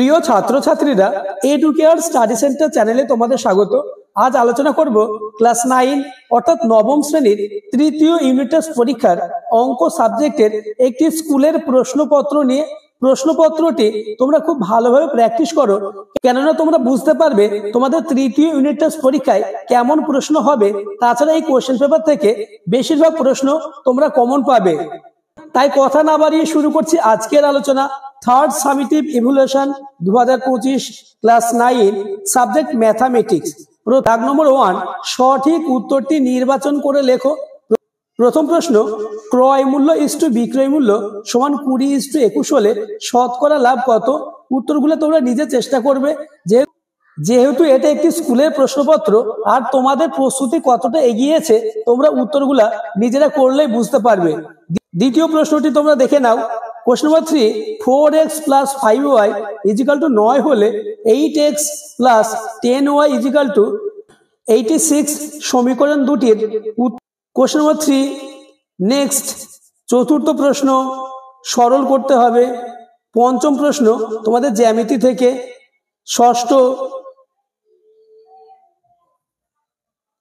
প্রিয় ছাত্রছাত্রীরা, educare study centre চ্যানেলে তোমাদের স্বাগত। আজ আলোচনা করব ক্লাস 9 অর্থাৎ নবম শ্রেণীর তৃতীয় ইউনিট টেস্ট পরীক্ষার অঙ্ক সাবজেক্টের একটি স্কুলের প্রশ্নপত্র নিয়ে। প্রশ্নপত্রটি তোমরা খুব ভালোভাবে প্র্যাকটিস করো, কেননা তোমরা বুঝতে পারবে তোমাদের তৃতীয় ইউনিট টেস্ট পরীক্ষায় কেমন প্রশ্ন হবে। তাছাড়া এই কোশ্চেন পেপার থেকে বেশিরভাগ প্রশ্ন তোমরা কমন পাবে। তাই কথা না বাড়িয়ে শুরু করছি আজকের আলোচনা। Third summative evaluation 2025 class 9 subject mathematics. দাগ নম্বর 1, সঠিক উত্তরটি নির্বাচন করে লেখো। প্রথম প্রশ্ন, ক্রয় মূল্য ইস্টু বিক্রয় মূল্য সমান 20:21 হলে শতকরা লাভ কত? উত্তরগুলো তোমরা নিজে চেষ্টা করবে, যেহেতু এটা একটি স্কুলের প্রশ্নপত্র আর তোমাদের প্রস্তুতি কতটা এগিয়েছে তোমরা উত্তরগুলা নিজেরা করলেই বুঝতে পারবে। দ্বিতীয় প্রশ্নটি তোমরা দেখে নাও। কোশ্চেন নম্বর 3, 4x + 5y = 9 হলে 8x + 10y = 86 সমীকরণ দুটির। Question number 3 next. চতুর্থ প্রশ্ন সরল করতে হবে। পঞ্চম প্রশ্ন তোমাদের জ্যামিতি থেকে। ষষ্ঠ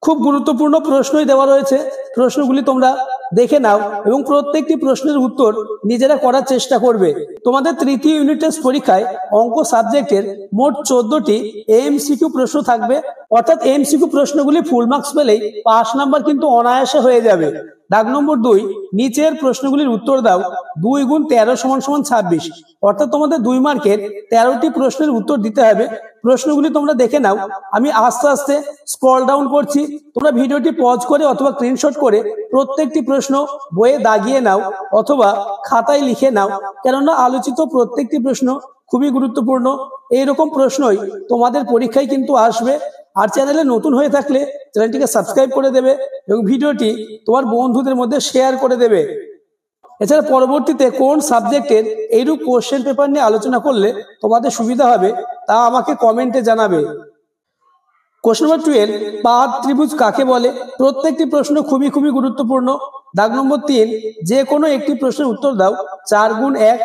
খুব গুরুত্বপূর্ণ প্রশ্নই দেওয়া রয়েছে, প্রশ্নগুলি তোমরা দেখে নাও এবং প্রত্যেকটি প্রশ্নের উত্তর নিজেরা করার চেষ্টা করবে। তোমাদের তৃতীয় ইউনিট টেস্ট পরীক্ষায় অঙ্ক সাবজেক্টের মোট 14টি এমসিকিউ প্রশ্ন থাকবে, অর্থাৎ এমসিকিউ প্রশ্নগুলি ফুল মার্কস পেলেই 5 নাম্বার কিন্তু অনায়াসে হয়ে যাবে। দাগ নম্বর 2, নিচের প্রশ্নগুলির উত্তর দাও। 2 × 13 = 26, অর্থাৎ তোমাদের 2 মার্কের 13টি প্রশ্নের উত্তর দিতে হবে। প্রশ্নগুলি তোমরা দেখে নাও। আমি আস্তে আস্তে স্ক্রল ডাউন করছি, তোমরা ভিডিওটি পজ করে অথবা স্ক্রিনশট করে প্রত্যেকটি প্রশ্ন বইয়ে দাগিয়ে নাও অথবা খাতায় লিখে নাও, কেননা আলোচিত প্রত্যেকটি প্রশ্ন খুবই গুরুত্বপূর্ণ। এইরকম প্রশ্নই তোমাদের পরীক্ষায় কিন্তু আসবে। আর চ্যানেলে নতুন হয়ে থাকলে চ্যানেলটিকে সাবস্ক্রাইব করে দেবে এবং ভিডিওটি তোমার বন্ধুদের মধ্যে শেয়ার করে দেবে। এছাড়া পরবর্তীতে কোন সাবজেক্টের এইরূপ কোশ্চেন পেপার নিয়ে আলোচনা করলে তোমাদের সুবিধা হবে তা আমাকে কমেন্টে জানাবে। কোশ্চেন নম্বর 12, পাদ ত্রিভুজ কাকে বলে? প্রত্যেকটি প্রশ্ন খুবই গুরুত্বপূর্ণ। দাগ নম্বর 3, যে কোনো একটি প্রশ্নের উত্তর দাও। 4 × 1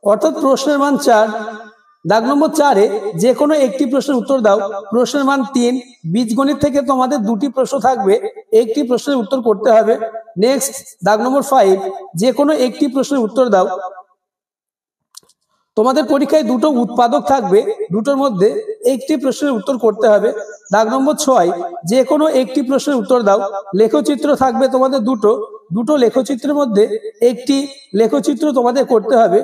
অর্থাৎ প্রশ্নের মান 4। দাগ নম্বর 4-এ যে কোনো একটি প্রশ্নের উত্তর দাও। প্রশ্নের মান 3। বীজগণিত থেকে তোমাদের 2টি প্রশ্ন থাকবে, একটি প্রশ্নের উত্তর করতে হবে। নেক্সট, দাগ নম্বর 5, যে কোনো একটি প্রশ্নের উত্তর দাও। তোমাদের পরীক্ষায় 2টো উৎপাদক থাকবে, দুটোর মধ্যে একটি প্রশ্নের উত্তর করতে হবে। দাগ নম্বর 6, যে কোনো একটি প্রশ্নের উত্তর দাও। লেখচিত্র থাকবে তোমাদের দুটো লেখচিত্রের মধ্যে একটি লেখচিত্র তোমাদের করতে হবে।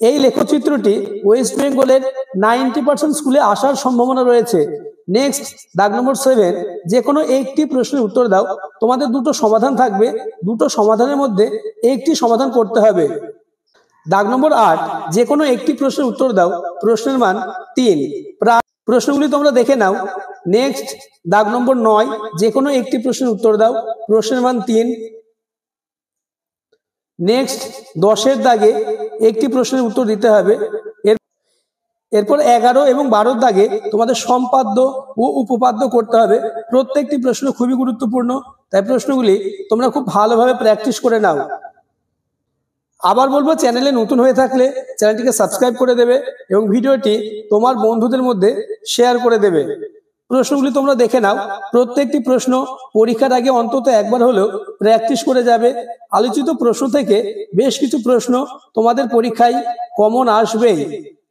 এই লেখচিত্রটি ওয়েস্ট বেঙ্গলের 90% স্কুলে আসার সম্ভাবনা রয়েছে। নেক্সট, দাগ নম্বর 7, যে কোনো একটি প্রশ্নের উত্তর দাও। তোমাদের 2টো সমাধান থাকবে, দুটো সমাধানের মধ্যে একটি সমাধান করতে হবে। দাগ নম্বর 8, যে কোনো একটি প্রশ্নের উত্তর দাও। প্রশ্নের মান 3। প্রশ্নগুলি তোমরা দেখে নাও। নেক্সট, দাগ নম্বর 9, যে কোনো একটি প্রশ্নের উত্তর দাও। প্রশ্নের মান 3। নেক্সট, 10-এর দাগে একটি প্রশ্নের উত্তর দিতে হবে। এরপর 11 এবং 12-র দাগে তোমাদের সম্পাদ্য ও উপপাদ্য করতে হবে। প্রত্যেকটি প্রশ্ন খুবই গুরুত্বপূর্ণ, তাই প্রশ্নগুলি তোমরা খুব ভালোভাবে প্র্যাকটিস করে নাও। আবার বলবো, চ্যানেলে নতুন হয়ে থাকলে চ্যানেলটিকে সাবস্ক্রাইব করে দেবে এবং ভিডিওটি তোমার বন্ধুদের মধ্যে শেয়ার করে দেবে। প্রশ্নগুলি তোমরা দেখে নাও। প্রত্যেকটি প্রশ্ন পরীক্ষার আগে অন্তত একবার হলেও প্র্যাকটিস করে যাবে। আলোচিত প্রশ্ন থেকে বেশ কিছু প্রশ্ন তোমাদের পরীক্ষায় কমন আসবেই।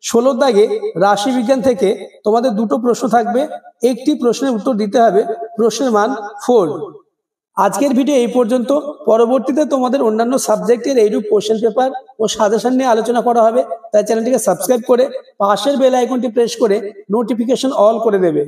16-র দাগে রাশিবিজ্ঞান থেকে তোমাদের 2টো প্রশ্ন থাকবে, একটি প্রশ্নের উত্তর দিতে হবে। প্রশ্নের মান 4। আজকের ভিডিও এই পর্যন্ত। পরবর্তীতে তোমাদের অন্যান্য সাবজেক্টের এইরূপ কোশ্চেন পেপার ও সাজেশন নিয়ে আলোচনা করা হবে, তাই চ্যানেলটিকে সাবস্ক্রাইব করে পাশের বেল আইকনটি প্রেস করে নোটিফিকেশন অল করে দেবে।